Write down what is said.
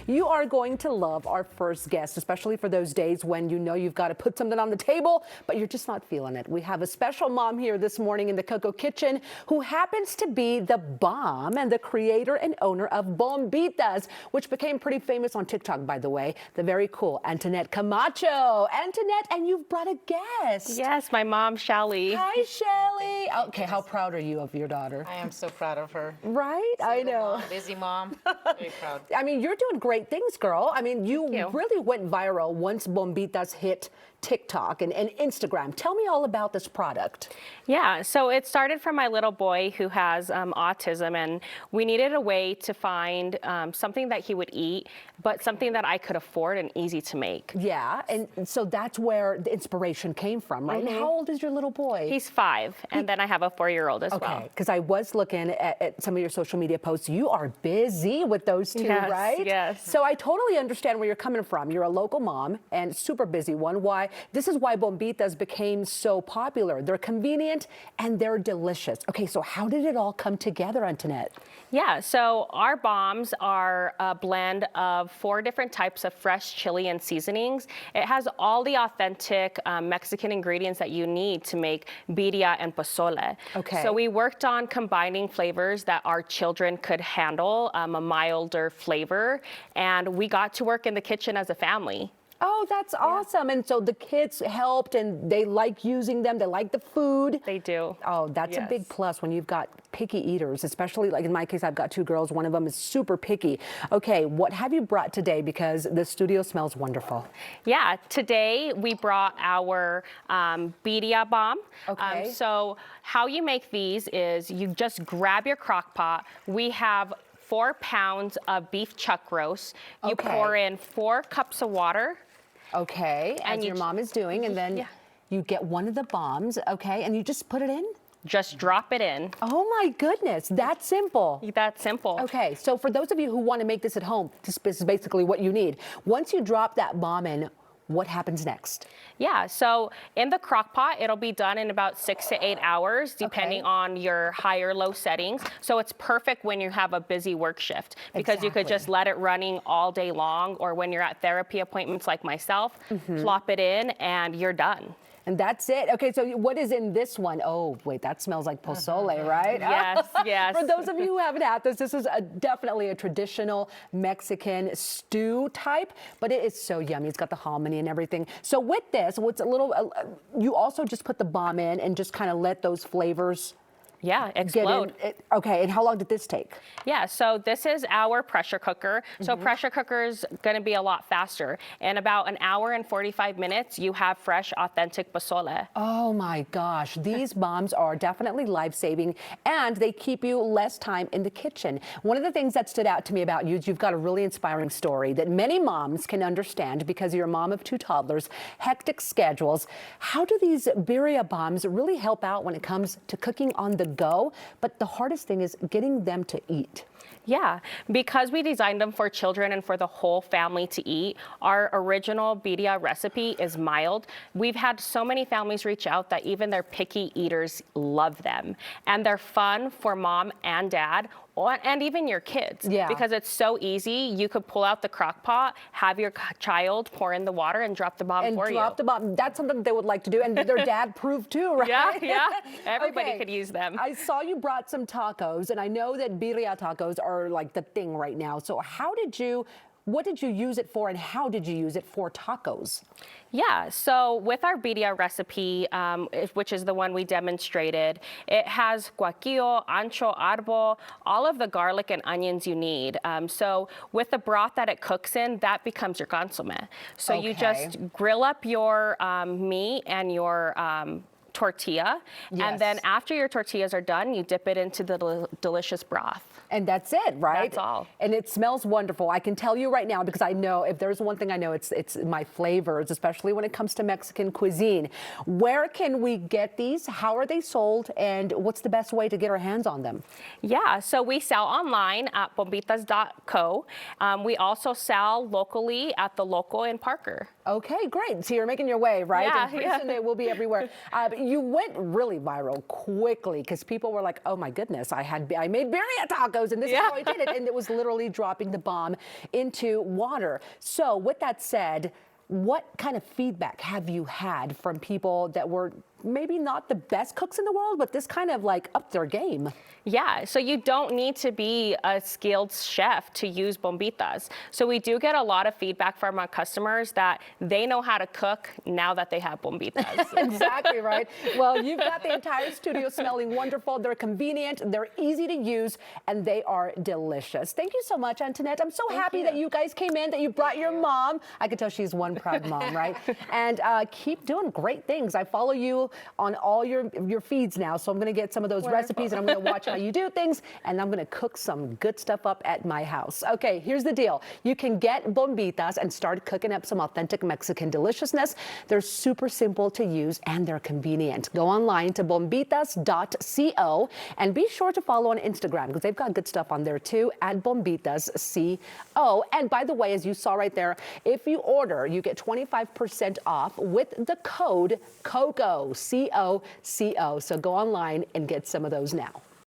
You are going to love our first guest, especially for those days when you know you've got to put something on the table, but you're just not feeling it. We have a special mom here this morning in the Coco Kitchen who happens to be the bomb and the creator and owner of Bombitas, which became pretty famous on TikTok, by the way. The very cool Antoinette Camacho. Antoinette, and you've brought a guest. Yes, my mom, Shelly. Hi, Shelly. Okay, how proud are you of your daughter? I am so proud of her. Right? I know. Mom, busy mom. Very proud. I mean, you're doing great things, girl. I mean, you really went viral once Bombitas hit TikTok and Instagram. Tell me all about this product. Yeah, so it started from my little boy who has autism, and we needed a way to find something that he would eat, but something that I could afford and easy to make. Yeah, and so that's where the inspiration came from, right? And how old is your little boy? He's 5, and then I have a 4-year-old as well. Okay, because I was looking at some of your social media posts. You are busy with those two, right? Yes. So I totally understand where you're coming from. You're a local mom and super busy one. This is why Bombitas became so popular. They're convenient and they're delicious. Okay, so how did it all come together, Antoinette? Yeah, so our bombs are a blend of 4 different types of fresh chili and seasonings. It has all the authentic Mexican ingredients that you need to make birria and pozole. Okay. So we worked on combining flavors that our children could handle, a milder flavor, and we got to work in the kitchen as a family. Oh, that's awesome. And so the kids helped and they like using them. They like the food. They do. Oh, that's a big plus when you've got picky eaters, especially like in my case, I've got 2 girls. One of them is super picky. Okay, what have you brought today? Because the studio smells wonderful. Yeah, today we brought our birria bomb. Okay. So how you make these is you just grab your crock pot. We have 4 pounds of beef chuck roast. You pour in 4 cups of water. Okay, as your mom is doing, and then you get one of the bombs, okay, and you just put it in? Just drop it in. Oh my goodness, that simple. That simple. Okay, so for those of you who want to make this at home, this is basically what you need. Once you drop that bomb in, what happens next? Yeah, so in the crock pot, it'll be done in about 6 to 8 hours, depending on your high or low settings. So it's perfect when you have a busy work shift because you could just let it running all day long, or when you're at therapy appointments like myself, plop it in and you're done. And that's it. Okay, so what is in this one? Oh, wait, that smells like pozole, right? Yes, yes. For those of you who haven't had this, this is definitely a traditional Mexican stew type, but it is so yummy. It's got the hominy and everything. So with this, what's a little, you also just put the bomb in and just kind of let those flavors explode. Okay, and how long did this take? Yeah, so this is our pressure cooker. So pressure cooker's gonna be a lot faster. In about 1 hour and 45 minutes, you have fresh, authentic pozole. Oh my gosh, these bombs are definitely life-saving and they keep you less time in the kitchen. One of the things that stood out to me about you is you've got a really inspiring story that many moms can understand because you're a mom of 2 toddlers, hectic schedules. How do these birria bombs really help out when it comes to cooking on the go? But the hardest thing is getting them to eat. Yeah, because we designed them for children and for the whole family to eat, our original birria recipe is mild. We've had so many families reach out that even their picky eaters love them. And they're fun for mom and dad, and even your kids. Yeah. Because it's so easy. You could pull out the crock pot, have your child pour in the water and drop the bomb for you. And drop the bomb. That's something they would like to do. And their dad proved too, right? Yeah. Everybody could use them. I saw you brought some tacos, and I know that birria tacos are like the thing right now. So what did you use it for, and how did you use it for tacos? Yeah, so with our birria recipe, which is the one we demonstrated, it has guaquillo, ancho, arbo, all of the garlic and onions you need. So with the broth that it cooks in, that becomes your consomme. So you just grill up your meat and your tortilla, and then after your tortillas are done, you dip it into the delicious broth. And that's it, right? That's all. And it smells wonderful. I can tell you right now, because I know if there's one thing I know, it's my flavors, especially when it comes to Mexican cuisine. Where can we get these? How are they sold? And what's the best way to get our hands on them? Yeah, so we sell online at bombitas.co. We also sell locally at the Local in Parker. Okay, great. So you're making your way, right? Yeah, and pretty soon they will be everywhere. But you went really viral quickly because people were like, oh my goodness, I made birria tacos. videos, and this is how I did it. And it was literally dropping the bomb into water. So with that said, what kind of feedback have you had from people that were maybe not the best cooks in the world, but this kind of like upped their game? Yeah, so you don't need to be a skilled chef to use Bombitas. So we do get a lot of feedback from our customers that they know how to cook now that they have Bombitas. Exactly right. Well, you've got the entire studio smelling wonderful. They're convenient, they're easy to use, and they are delicious. Thank you so much, Antoinette. I'm so happy that you guys came in, that you brought your mom. I can tell she's one proud mom, right? And keep doing great things. I follow you on all your feeds now, so I'm going to get some of those recipes, and I'm going to watch how you do things, and I'm going to cook some good stuff up at my house. Okay, here's the deal. You can get Bombitas and start cooking up some authentic Mexican deliciousness. They're super simple to use, and they're convenient. Go online to bombitas.co, and be sure to follow on Instagram, because they've got good stuff on there too, at bombitas.co. And by the way, as you saw right there, if you order, you get 25% off with the code COCO, C-O-C-O. So go online and get some of those now.